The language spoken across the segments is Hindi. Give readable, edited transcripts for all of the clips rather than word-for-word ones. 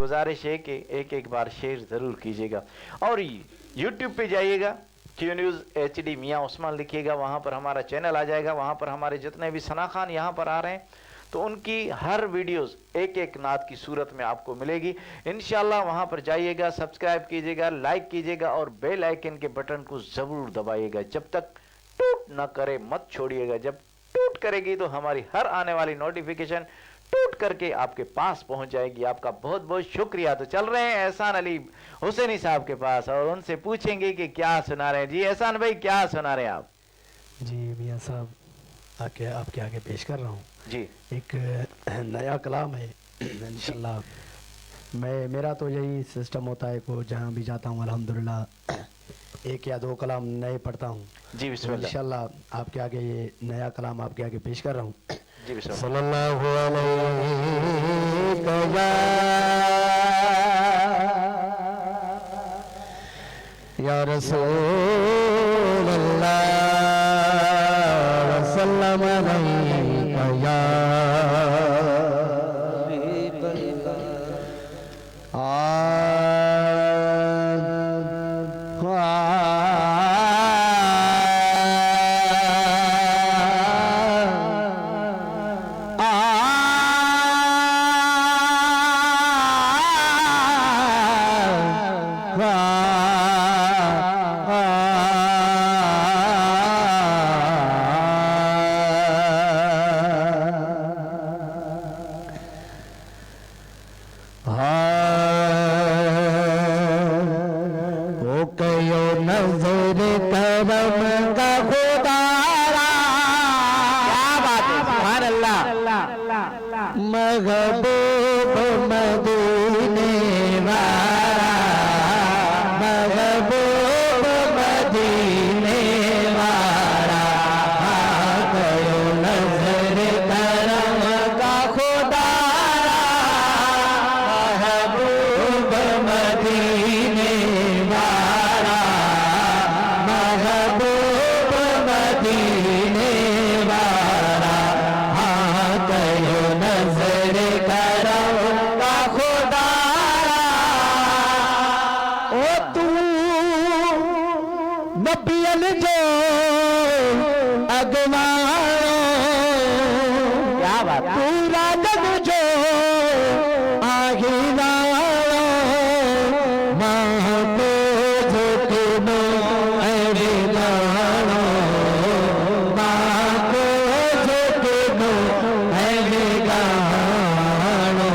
गुजारिश है कि एक बार शेयर ज़रूर कीजिएगा। और यूट्यूब पे जाइएगा, क्यू न्यूज़ HD मियाँ उस्मान लिखिएगा, वहाँ पर हमारा चैनल आ जाएगा। वहाँ पर हमारे जितने भी सना खान यहाँ पर आ रहे हैं तो उनकी हर वीडियोस एक नात की सूरत में आपको मिलेगी इंशाल्लाह। वहाँ पर जाइएगा, सब्सक्राइब कीजिएगा, लाइक कीजिएगा और बेल आइकन के बटन को ज़रूर दबाइएगा। जब तक टूट ना करे मत छोड़िएगा। जब टूट करेगी तो हमारी हर आने वाली नोटिफिकेशन टूट करके आपके पास पहुंच जाएगी। आपका बहुत बहुत शुक्रिया। तो चल रहे हैं एहसान अली हुसैनी साहब के पास और उनसे पूछेंगे कि क्या सुना रहे हैं। जी एहसान भाई, क्या सुना रहे हैं आप? जी मियाँ साहब, आपके आगे पेश कर रहा हूँ जी एक नया कलाम है इंशाल्लाह। मेरा तो यही सिस्टम होता है को जहाँ भी जाता हूँ अल्हम्दुलिल्लाह 1 या 2 कलाम नए पढ़ता हूँ। जी बिस्मिल्लाह। इंशाल्लाह आपके आगे ये नया कलाम आपके आगे पेश कर रहा हूँ। जी बिस्मिल्लाह। सल्लल्लाहु अलैहि या रसूलल्लाह वसल्लम अलैका या महबूब मदीने वाला, महबूब मदीने वाला, गयो नजर करम का खुदा, महबूब मदीने वाला, महबूब मदीने वाला, गयो नजर करम का खुदा। ओ तू नबियन जो अगवानो, क्या बात, पूरा जग जो आगिना माँ को झुकनो अरे गानो, माँ को झुकनो अरे गानो,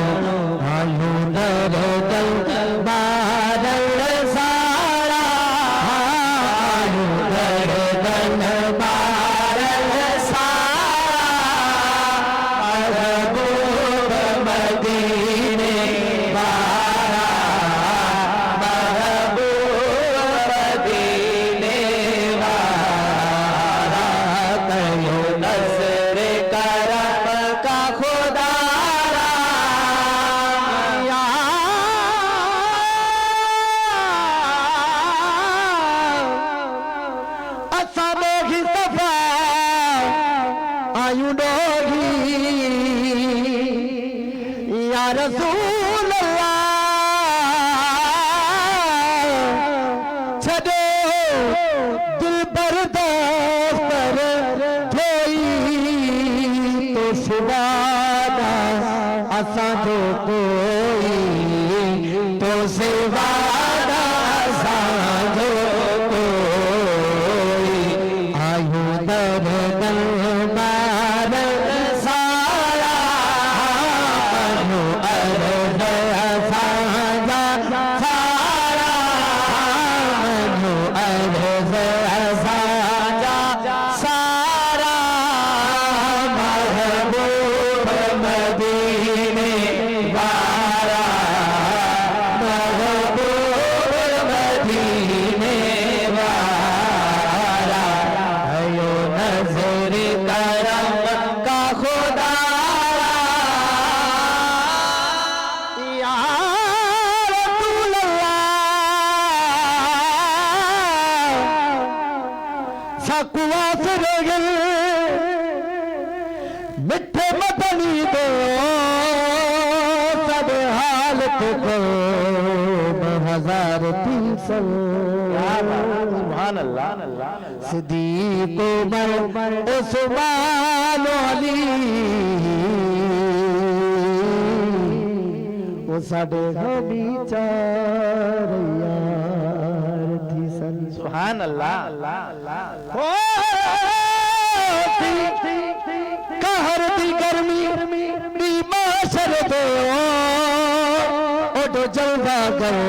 आलू नर दल बादल सारा, आलू नर दल बादल सारा, महबूब मदीने वाला, महबूब मदीने वाला, कयो नजर करम का खुदा। असा मोगी सफा आयु डोगी या रसूल अल्लाह, छदो दिल पर दोस्तर थोई तो सिवादा असा जो कोई, तो सिवादा असा जो कोई, आयु दर दल बादल सारा, मनु अर्द असांजा सारा, मनु अर्द असांजा सारा, महबूब मदीने वाला, महबूब हजार तीसर सुभान अल्लाह। सिद्दीक उमर उस्मान अली वो साडे हबी चार यार थी सन। सुभान अल्लाह। कहर दी गर्मी दी माशर दो ओडो जलवा करो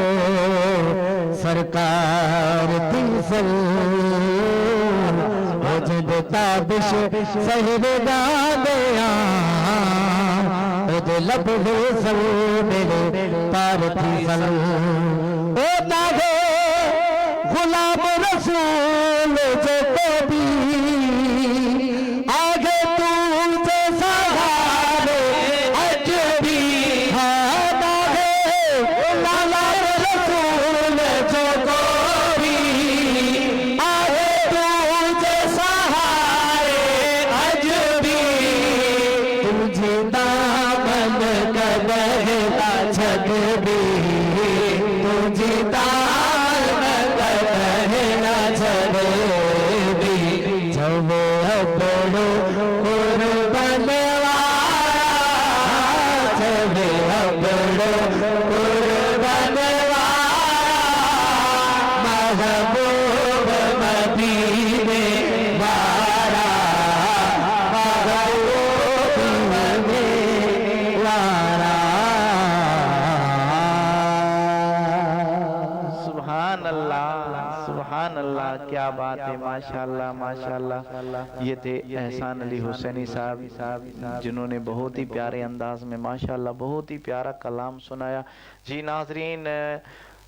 सरकार दी सन। जद ताबिश सहर गांदे ओदे लब हो सन मेरे पार थी सन। ओ दागे गुलाम रसूल जो भी आगे तू जैसा हारे अज भी दागे गुलाम रसूल जो भी आगे तू जैसा हारे अज भी तुझे दामन कबहता छग भी तुझे क्या बात है, माशाल्लाह माशाल्लाह। ये थे एहसान अली हुसैनी साहब जिन्होंने बहुत ही प्यारे अंदाज में माशाल्लाह बहुत ही प्यारा कलाम सुनाया। जी नाजरीन,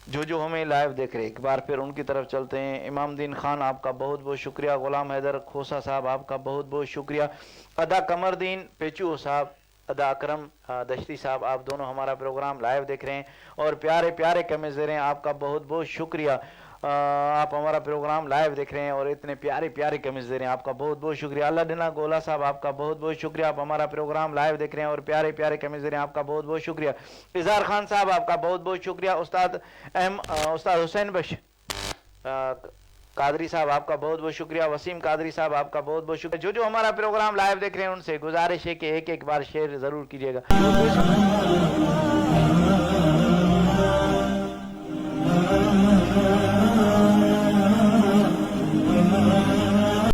जो हमें लाइव देख रहे एक बार फिर उनकी तरफ चलते हैं। इमामदीन खान आपका बहुत बहुत शुक्रिया, गुलाम हैदर खोसा साहब आपका बहुत बहुत शुक्रिया, अदा कमरदीन पेचू साहब, अदा अकरम दश्ती साहब, आप दोनों हमारा प्रोग्राम लाइव देख रहे हैं और प्यारे प्यारे कमेंट्स दे रहे हैं, आपका बहुत बहुत शुक्रिया। आप हमारा प्रोग्राम लाइव देख रहे हैं और इतने प्यारे प्यारे कमेंट्स दे रहे हैं, आपका बहुत बहुत शुक्रिया। अल्लाह डिना गोला साहब आपका बहुत बहुत शुक्रिया, आप हमारा प्रोग्राम लाइव देख रहे हैं और प्यारे प्यारे कमेंट्स दे रहे हैं, आपका बहुत बहुत शुक्रिया। इजहार खान साहब आपका बहुत बहुत शुक्रिया। उस्ताद हुसैन बश कादरी साहब आपका बहुत बहुत शुक्रिया। वसीम कादरी साहब आपका बहुत बहुत शुक्रिया। जो हमारा प्रोग्राम लाइव देख रहे हैं उनसे गुजारिश है कि एक एक बार शेयर जरूर कीजिएगा।